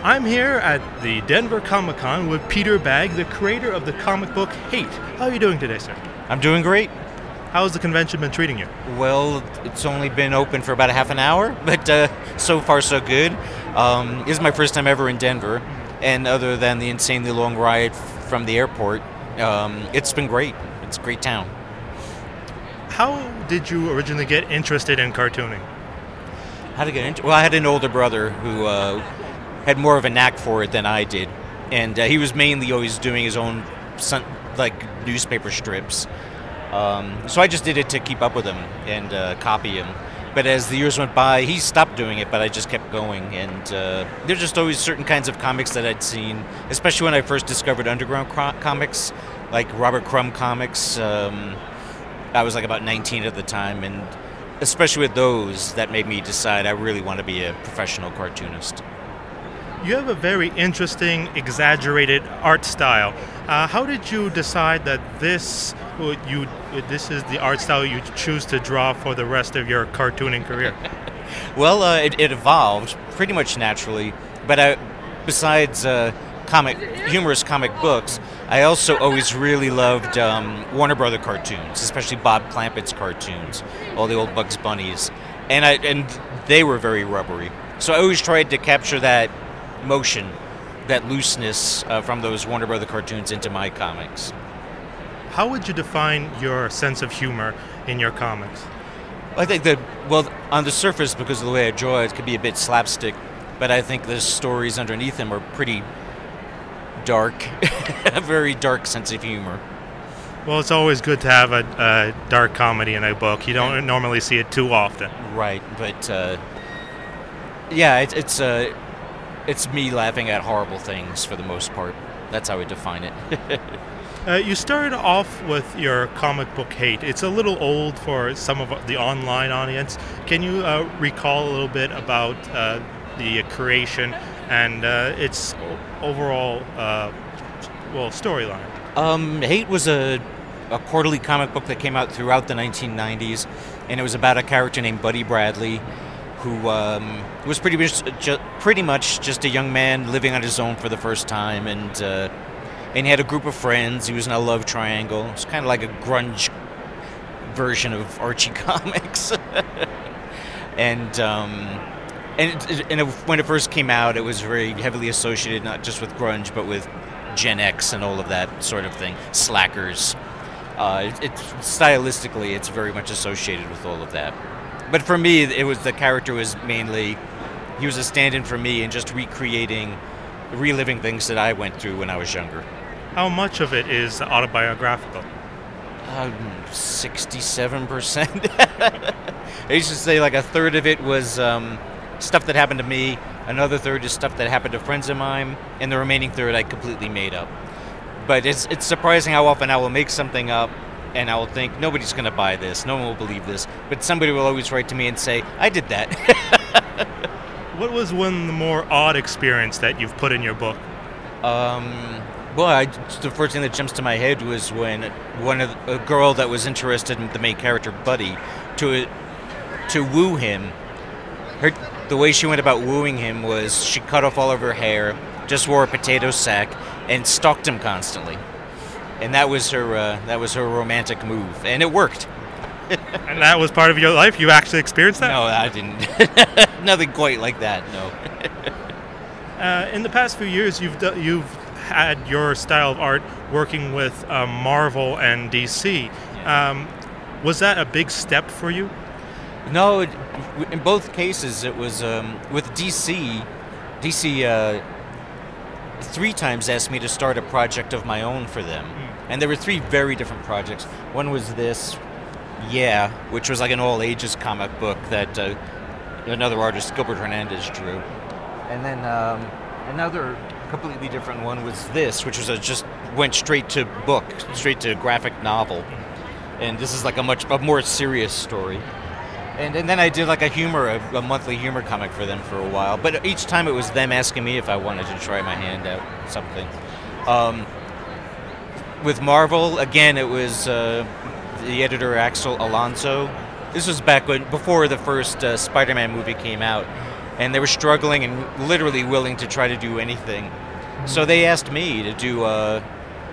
I'm here at the Denver Comic Con with Peter Bagge, the creator of the comic book Hate. How are you doing today, sir? I'm doing great. How's the convention been treating you? Well, it's only been open for about a half an hour, but so far so good. This is my first time ever in Denver, and other than the insanely long ride from the airport, it's been great. It's a great town. How did you originally get interested in cartooning? How to get into? Well, I had an older brother who had more of a knack for it than I did, and he was mainly always doing his own newspaper strips. So I just did it to keep up with him and copy him. But as the years went by, he stopped doing it, but I just kept going. And there's just always certain kinds of comics that I'd seen, especially when I first discovered underground comics, like Robert Crumb comics. I was like about 19 at the time, and especially with those, that made me decide I really want to be a professional cartoonist. You have a very interesting, exaggerated art style. How did you decide that this is the art style you choose to draw for the rest of your cartooning career? Well, it evolved pretty much naturally, but besides humorous comic books, I also always really loved Warner Brother cartoons, especially Bob Clampett's cartoons, all the old Bugs Bunnies, and they were very rubbery. So I always tried to capture that motion, that looseness from those Warner Brother cartoons into my comics. How would you define your sense of humor in your comics? I think that, well, on the surface, because of the way I draw it, could be a bit slapstick, but I think the stories underneath them are pretty dark, a very dark sense of humor. Well, it's always good to have a dark comedy in a book. You don't normally see it too often. Right, but yeah, it's me laughing at horrible things for the most part. That's how I define it. You started off with your comic book Hate. It's a little old for some of the online audience. Can you recall a little bit about the creation and its overall storyline? Hate was a quarterly comic book that came out throughout the 1990s, and it was about a character named Buddy Bradley, who was pretty much just a young man living on his own for the first time, and he had a group of friends. He was in a love triangle. It's kind of like a grunge version of Archie comics. And when it first came out, it was very heavily associated not just with grunge, but with Gen X and all of that sort of thing. Slackers. Stylistically, it's very much associated with all of that. But for me, the character was mainly, he was a stand-in for me and just reliving things that I went through when I was younger. How much of it is autobiographical? 67%. I used to say like a third of it was stuff that happened to me, another third is stuff that happened to friends of mine, and the remaining third I completely made up. But it's surprising how often I will make something up and I will think, nobody's going to buy this, no one will believe this, but somebody will always write to me and say, I did that. What was one of the more odd experience that you've put in your book? Well, the first thing that jumps to my head was when a girl that was interested in the main character, Buddy, to woo him, the way she went about wooing him was she cut off all of her hair, just wore a potato sack, and stalked him constantly. And that was her romantic move, and it worked. And that was part of your life? You actually experienced that? No, I didn't. Nothing quite like that, no. In the past few years, you've had your style of art working with Marvel and DC. Yeah. Was that a big step for you? No, in both cases it was with DC. DC 3 times asked me to start a project of my own for them, and there were 3 very different projects. One was this, Yeah, which was like an all-ages comic book that another artist, Gilbert Hernandez, drew, and then another completely different one was this, which was just went straight to book, straight to graphic novel, and this is like a more serious story. And then I did like a monthly humor comic for them for a while. But each time it was them asking me if I wanted to try my hand at something. With Marvel, again, it was the editor Axel Alonso. This was back before the first Spider-Man movie came out. and they were struggling and literally willing to try to do anything. So they asked me to do a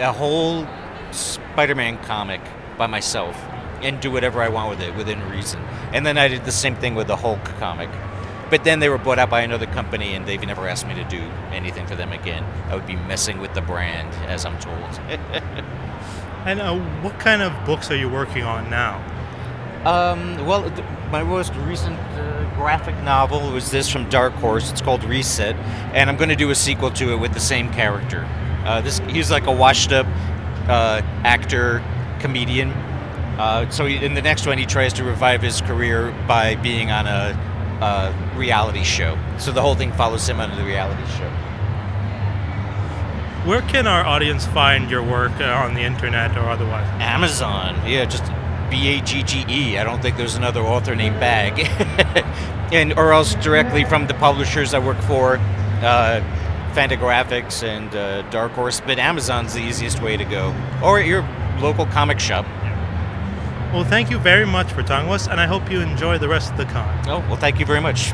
whole Spider-Man comic by myself and do whatever I want with it within reason. And then I did the same thing with the Hulk comic. But then they were bought out by another company, and they've never asked me to do anything for them again. I would be messing with the brand, as I'm told. And what kind of books are you working on now? Well, my most recent graphic novel was this from Dark Horse. It's called Reset, and I'm going to do a sequel to it with the same character. He's like a washed-up actor, comedian. So in the next one, he tries to revive his career by being on a reality show. So the whole thing follows him on the reality show. Where can our audience find your work on the internet or otherwise? Amazon, yeah, just BAGGE. I don't think there's another author named Bag, or else directly from the publishers I work for, Fantagraphics and Dark Horse. But Amazon's the easiest way to go, or at your local comic shop. Well, thank you very much for talking with us, and I hope you enjoy the rest of the con. Oh, well, thank you very much.